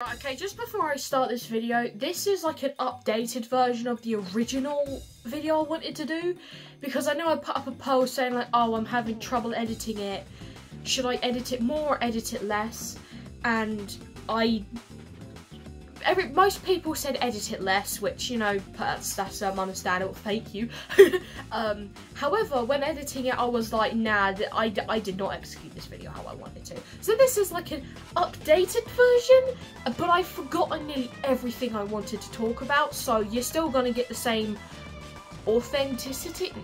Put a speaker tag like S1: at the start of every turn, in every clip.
S1: Okay, just before I start this video, this is like an updated version of the original video I wanted to do, because I know I put up a post saying like, oh, I'm having trouble editing it, should I edit it more or edit it less, and most people said edit it less, which, you know, that's understandable, thank you. However, when editing it, I was like, nah, I did not execute this video how I wanted to. So this is like an updated version, but I've forgotten nearly everything I wanted to talk about, so you're still gonna get the same authenticity.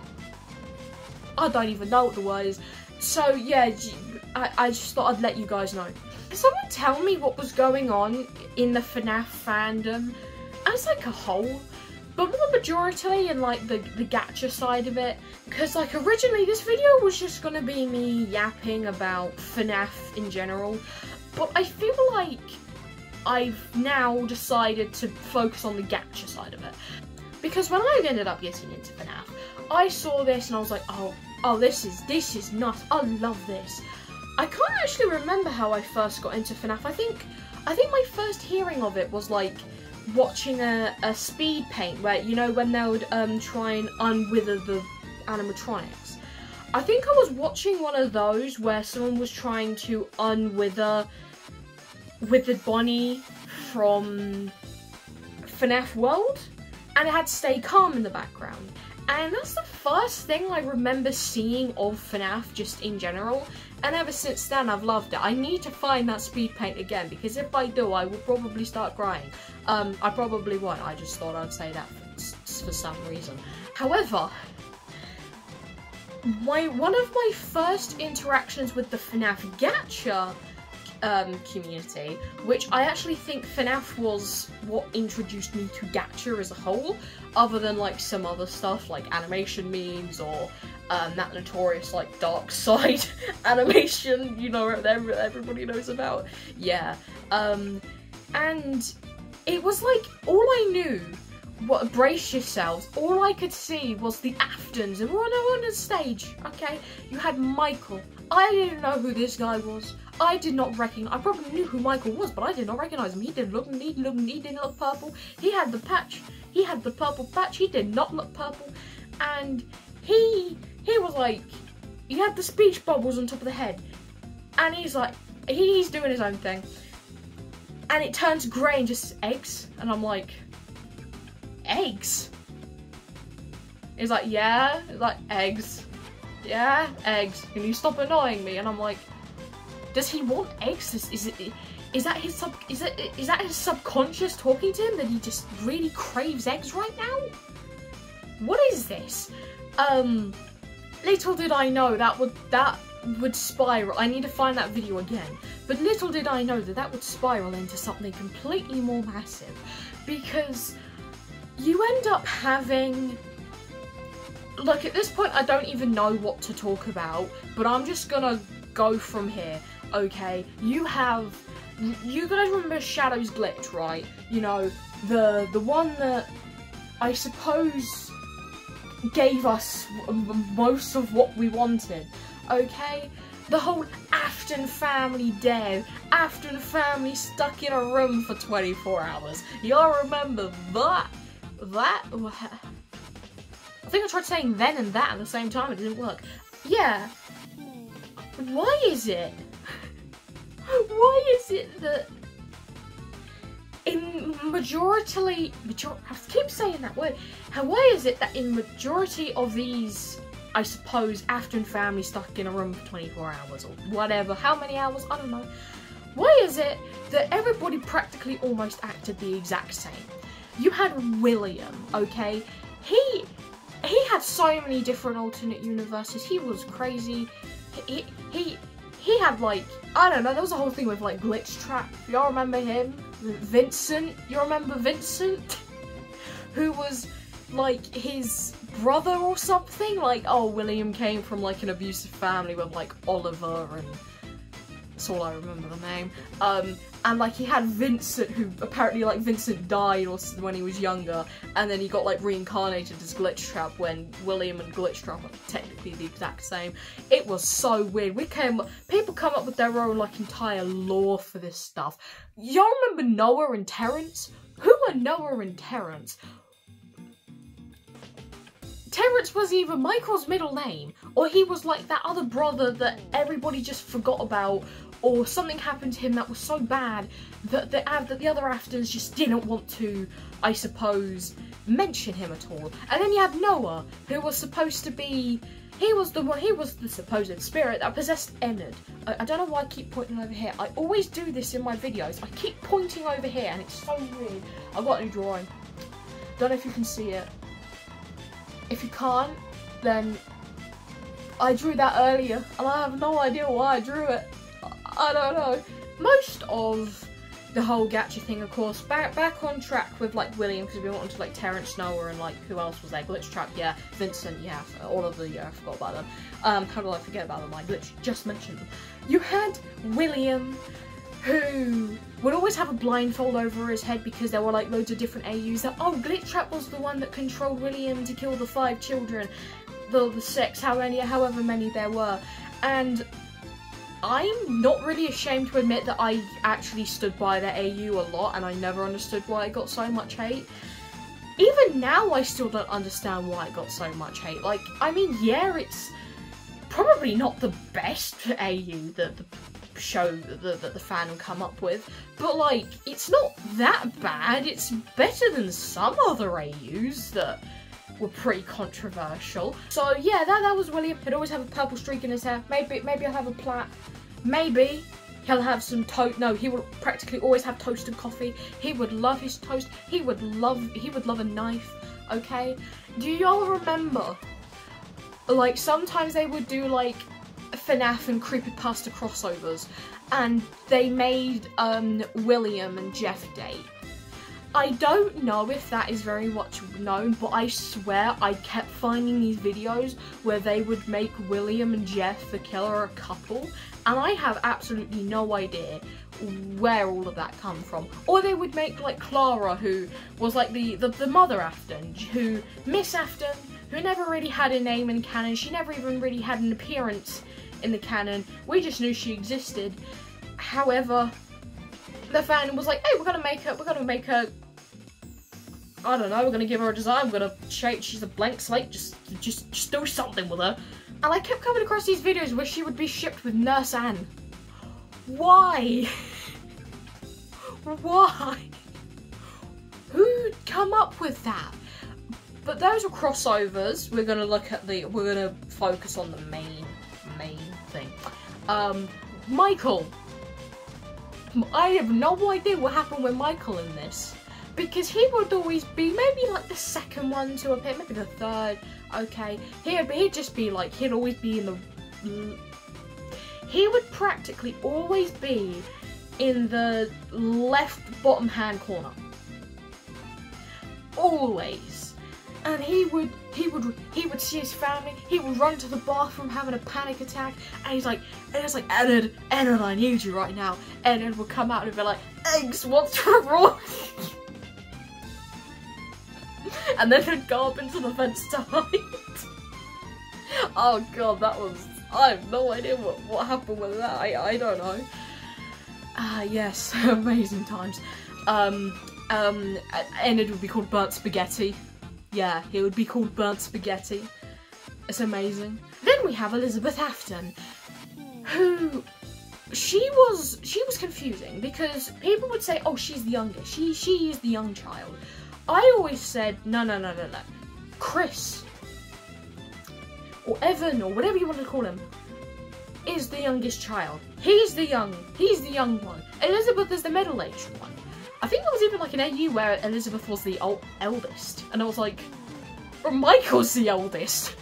S1: I don't even know what the word is. So yeah, I just thought I'd let you guys know. Can someone tell me what was going on in the FNAF fandom as like a whole, but more majority in like the gacha side of it? Because like originally this video was just gonna be me yapping about FNAF in general, but I feel like I've now decided to focus on the gacha side of it. Because when I ended up getting into FNAF, I saw this and I was like, oh, this is nuts, I love this. I can't actually remember how I first got into FNAF. I think my first hearing of it was like watching a speed paint where, you know, when they would try and unwither the animatronics. I think I was watching one of those where someone was trying to unwither Withered Bonnie from FNAF World, and it had Stay Calm in the background. And that's the first thing I remember seeing of FNAF just in general, and ever since then I've loved it. I need to find that speed paint again, because if I do, I will probably start crying. I probably won't, I just thought I'd say that for some reason. However, one of my first interactions with the FNAF gacha community, which I actually think FNAF was what introduced me to gacha as a whole, other than like some other stuff like animation memes or that notorious like dark side animation, you know, everybody knows about. Yeah, and it was like all I knew. What, brace yourselves, all I could see was the Aftons, and we're on the stage, okay? You had Michael. I didn't know who this guy was. I did not recognize. I probably knew who Michael was, but I did not recognize him. He didn't look purple. He had the patch. He had the purple patch. He did not look purple, and he was like, he had the speech bubbles on top of the head, and he's like, he's doing his own thing, and it turns grey and just eggs, and I'm like, eggs? He's like, yeah, it's like eggs. Yeah, eggs. Can you stop annoying me? And I'm like, does he want eggs? Is that his subconscious talking to him, that he just really craves eggs right now? What is this? Little did I know that would spiral. I need to find that video again. But little did I know that would spiral into something completely more massive, because you end up having, like, at this point I don't even know what to talk about, but I'm just gonna go from here, okay? You guys remember Shadow's glitch, right? You know, the one that I suppose gave us most of what we wanted, okay? The whole Afton family dead, Afton family stuck in a room for 24 hours. Y'all remember that? I think I tried saying then and that at the same time, it didn't work. Yeah. Why is it that in majority, I keep saying that word, why is it that in majority of these, I suppose, Afton family stuck in a room for 24 hours or whatever, how many hours, I don't know. Why is it that everybody practically almost acted the exact same? You had William, okay? He had so many different alternate universes. He was crazy. He had, like, I don't know, there was a whole thing with like Glitch Trap. Y'all remember him? Vincent. You remember Vincent? Who was like his brother or something? Like, oh, William came from like an abusive family with like Oliver, and that's all I remember the name. and like he had Vincent, who apparently like Vincent died or when he was younger, and then he got like reincarnated as Glitchtrap when William and Glitchtrap are technically the exact same. It was so weird. People come up with their own like entire lore for this stuff. Y'all remember Noah and Terrence? Who are Noah and Terrence? Terrence was either Michael's middle name, or he was like that other brother that everybody just forgot about, or something happened to him that was so bad that the other Aftons just didn't want to, I suppose, mention him at all. And then you have Noah, who was supposed to be, he was the supposed spirit that possessed Enid. I don't know why I keep pointing over here. I always do this in my videos. I keep pointing over here, and it's so weird. I've got a new drawing. Don't know if you can see it. If you can't, then I drew that earlier, and I have no idea why I drew it. I don't know. Most of the whole gacha thing, of course, back on track with like William, because we went on to like Terrence, Noah, and like who else was there? Glitchtrap, yeah, Vincent, yeah, all of the, yeah, I forgot about them. How did I forget about them? I literally just mentioned them. You had William, who would always have a blindfold over his head because there were like loads of different AUs that, oh, Glitchtrap was the one that controlled William to kill the 5 children, the 6, however many there were. And I'm not really ashamed to admit that I actually stood by the AU a lot, and I never understood why it got so much hate. Even now, I still don't understand why it got so much hate. Like, I mean, yeah, it's probably not the best AU that the show that the fandom come up with, but like, it's not that bad. It's better than some other AUs that were pretty controversial. So yeah, that was William. He'd always have a purple streak in his hair. Maybe he'll have a plait. Maybe he'll have some toast. No, he would practically always have toasted coffee. He would love his toast. He would love a knife. Okay, do y'all remember? Like, sometimes they would do like FNAF and creepypasta crossovers, and they made William and Jeff date. I don't know if that is very much known, but I swear I kept finding these videos where they would make William and Jeff the killer a couple, and I have absolutely no idea where all of that come from. Or they would make like Clara, who was like the mother Afton, who Miss Afton, who never really had a name in canon. She never even really had an appearance in the canon. We just knew she existed. However, the fan was like, hey, we're gonna make her, I don't know, we're gonna give her a design, we're gonna shape, she's a blank slate, just do something with her. And I kept coming across these videos where she would be shipped with Nurse Anne. Why? Why? Who'd come up with that? But those are crossovers. We're gonna focus on the main thing. Michael. I have no idea what happened with Michael in this, because he would always be maybe like the second one to appear, maybe the third. Okay, he'd just be like, he'd always be in the. He would practically always be in the left bottom hand corner. Always. And he would see his family, he would run to the bathroom having a panic attack, and it's like, Enid, I need you right now. Enid would come out and be like, Eggs, what's wrong? And then he'd go up into the fence to hide. Oh god, that was, I have no idea what happened with that, I don't know. Yes, amazing times. Enid would be called Burnt Spaghetti. Yeah, he would be called Burnt Spaghetti. It's amazing. Then we have Elizabeth Afton, who she was confusing because people would say, oh, she's the youngest. She is the young child. I always said, no. Chris, or Evan, or whatever you want to call him, is the youngest child. He's the young one. Elizabeth is the middle-aged one. I think there was even like an AU where Elizabeth was the eldest, and I was like, but Michael's the eldest.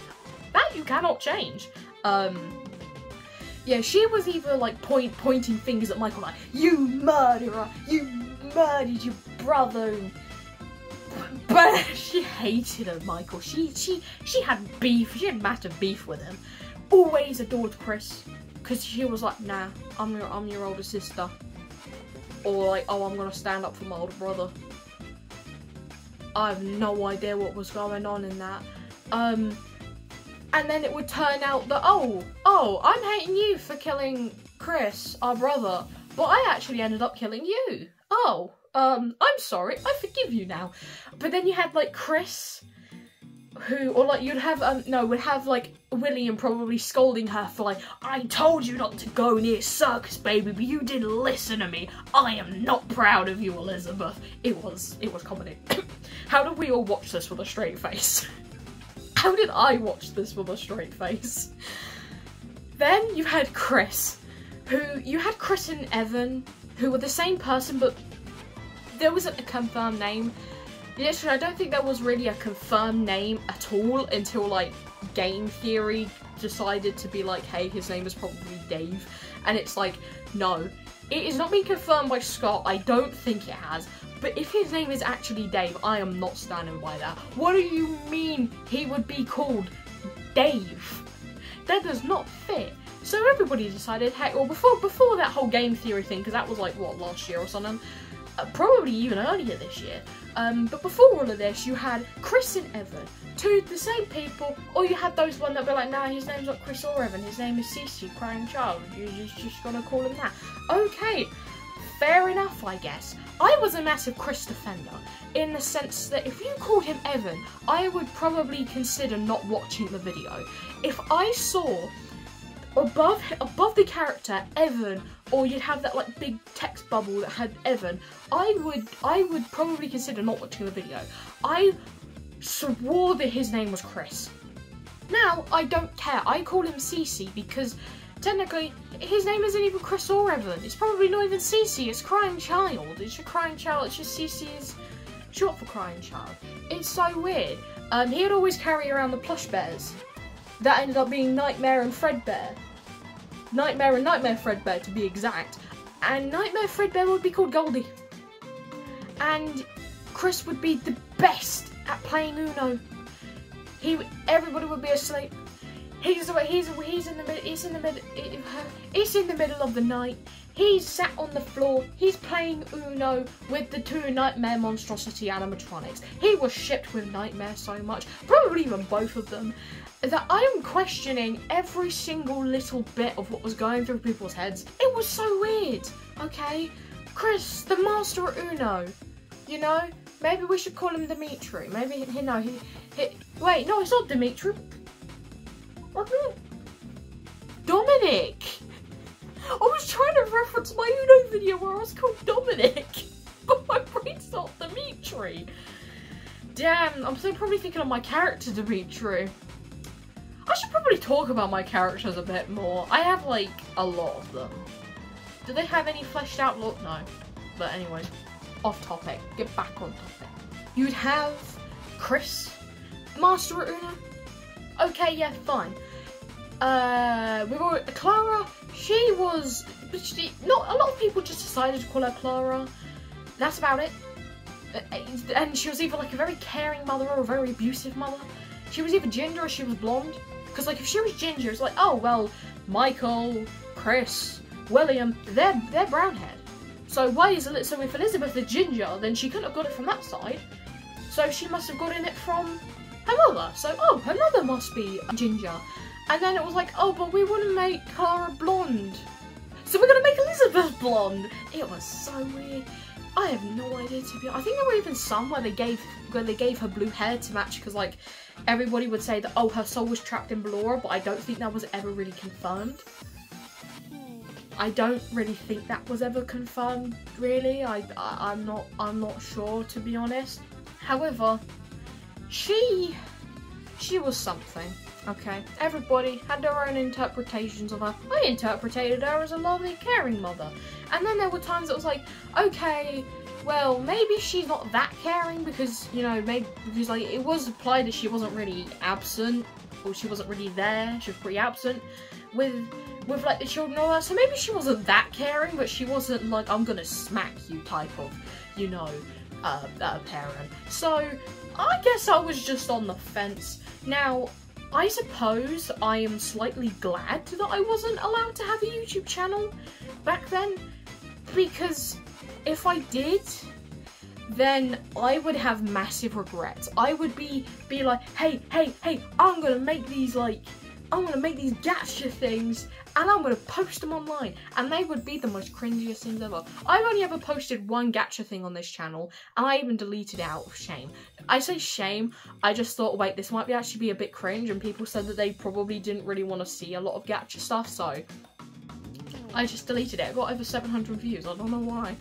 S1: That you cannot change. Yeah, she was either like pointing fingers at Michael, like, you murderer, you murdered your brother. But she hated her, Michael. She had beef. She had massive beef with him. Always adored Chris, because she was like, nah, I'm your older sister. or like, oh, I'm gonna stand up for my older brother. I have no idea what was going on in that. And then it would turn out that, oh, I'm hating you for killing Chris, our brother, but I actually ended up killing you. Oh, I'm sorry, I forgive you now. But then you had like Chris, who, or like would have like William probably scolding her for like, I told you not to go near Circus Baby, but you didn't listen to me. I am not proud of you, Elizabeth. It was comedy. How did we all watch this with a straight face? How did I watch this with a straight face? Then you had Chris, Chris and Evan, who were the same person, but there wasn't a confirmed name. Literally, I don't think there was really a confirmed name at all until, like, Game Theory decided to be like, hey, his name is probably Dave. And it's like, no. It is not being confirmed by Scott, I don't think it has. But if his name is actually Dave, I am not standing by that. What do you mean he would be called Dave? That does not fit. So everybody decided, hey, well, before that whole Game Theory thing, because that was like, what, last year or something? Probably even earlier this year. But before all of this, you had Chris and Evan, the same people, or you had those one that were like, nah, his name's not Chris or Evan, his name is Cece, Crying Child, you're just gonna call him that. Okay, fair enough, I guess. I was a massive Chris defender, in the sense that if you called him Evan, I would probably consider not watching the video. If I saw above the character Evan, or you'd have that like big text bubble that had Evan, I would probably consider not watching the video. I swore that his name was Chris. Now I don't care. I call him Cece because technically his name isn't even Chris or Evan. It's probably not even Cece. It's Crying Child. It's a Crying Child. It's just Cece is short for Crying Child. It's so weird. He would always carry around the plush bears. That ended up being Nightmare and Fredbear. Nightmare and Nightmare Fredbear, to be exact. And Nightmare Fredbear would be called Goldie. And Chris would be the best at playing Uno. Everybody would be asleep. It's in the middle of the night. He's sat on the floor. He's playing Uno with the two Nightmare Monstrosity animatronics. He was shipped with Nightmare so much, probably even both of them, that I am questioning every single little bit of what was going through people's heads. It was so weird, okay? Chris, the master of Uno, you know? Maybe we should call him Dimitri. Maybe, wait, no, it's not Dimitri. Dominic! I was trying to reference my Uno video where I was called Dominic, but my brain's not Dimitri. Damn, I'm still probably thinking of my character Dimitri. I should probably talk about my characters a bit more. I have, like, a lot of them. Do they have any fleshed out look? No. But anyways, off topic. Get back on topic. You'd have Chris, Master at Uno. Okay, yeah, fine. We've got Clara. Not a lot of people just decided to call her Clara. That's about it. And she was either like a very caring mother or a very abusive mother. She was either ginger or she was blonde. Because like if she was ginger, it's like, oh well, Michael, Chris, William, they're brown haired. So if Elizabeth is ginger, then she couldn't have got it from that side. So she must have gotten it from her mother. So oh, her mother must be ginger. And then it was like, oh, but we want to make Clara blonde. So we're going to make Elizabeth blonde. It was so weird. I have no idea, to be honest. I think there were even some where they gave her blue hair to match, because like everybody would say that, oh, her soul was trapped in Ballora, but I don't think that was ever really confirmed. I don't really think that was ever confirmed, really. I'm not sure, to be honest. However, she was something. Okay, everybody had their own interpretations of her. I interpreted her as a lovely, caring mother. And then there were times it was like, okay, well, maybe she's not that caring because, you know, because like it was implied that she wasn't really absent, or she wasn't really there. She was pretty absent with like the children and all that. So maybe she wasn't that caring, but she wasn't like, I'm gonna smack you type of, you know, parent. So I guess I was just on the fence. Now, I suppose I am slightly glad that I wasn't allowed to have a YouTube channel back then, because if I did, then I would have massive regrets. I would be like, hey, I'm gonna make these gacha things and I'm gonna post them online, and they would be the most cringiest things ever. I've only ever posted one gacha thing on this channel, and I even deleted it out of shame. I say shame, I just thought, wait, this might actually be a bit cringe, and people said that they probably didn't really want to see a lot of gacha stuff, so I just deleted it. I got over 700 views, I don't know why.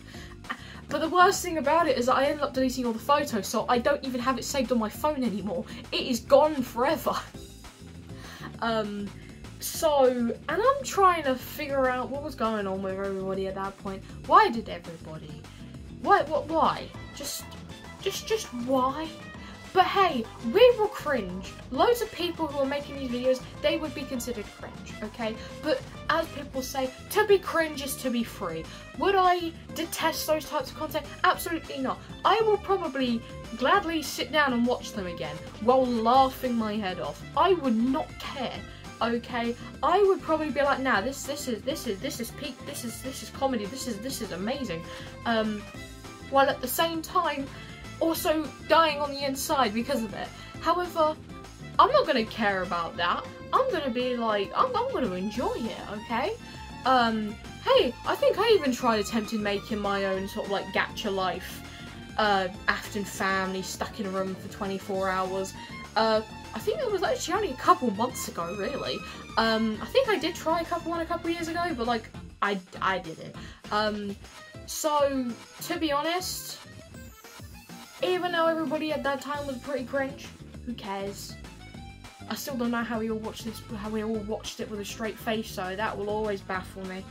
S1: But the worst thing about it is that I ended up deleting all the photos, so I don't even have it saved on my phone anymore. It is gone forever. And I'm trying to figure out what was going on with everybody at that point. Why did everybody? Why? Just why? But hey, we will cringe. Loads of people who are making these videos, they would be considered cringe, okay? But as people say, to be cringe is to be free. Would I detest those types of content? Absolutely not. I will probably gladly sit down and watch them again while laughing my head off. I would not care, okay? I would probably be like, nah, this is peak, this is comedy, this is amazing. While at the same time also dying on the inside because of it. However, I'm not gonna care about that. I'm gonna be like, I'm gonna enjoy it, okay? Hey, I think I even tried attempting making my own sort of like gacha life, Afton family stuck in a room for 24 hours. I think it was actually only a couple months ago, really. I think I did try one a couple years ago, but like, I did it. So, to be honest, even though everybody at that time was pretty cringe, who cares? I still don't know how we all watched it with a straight face, so that will always baffle me.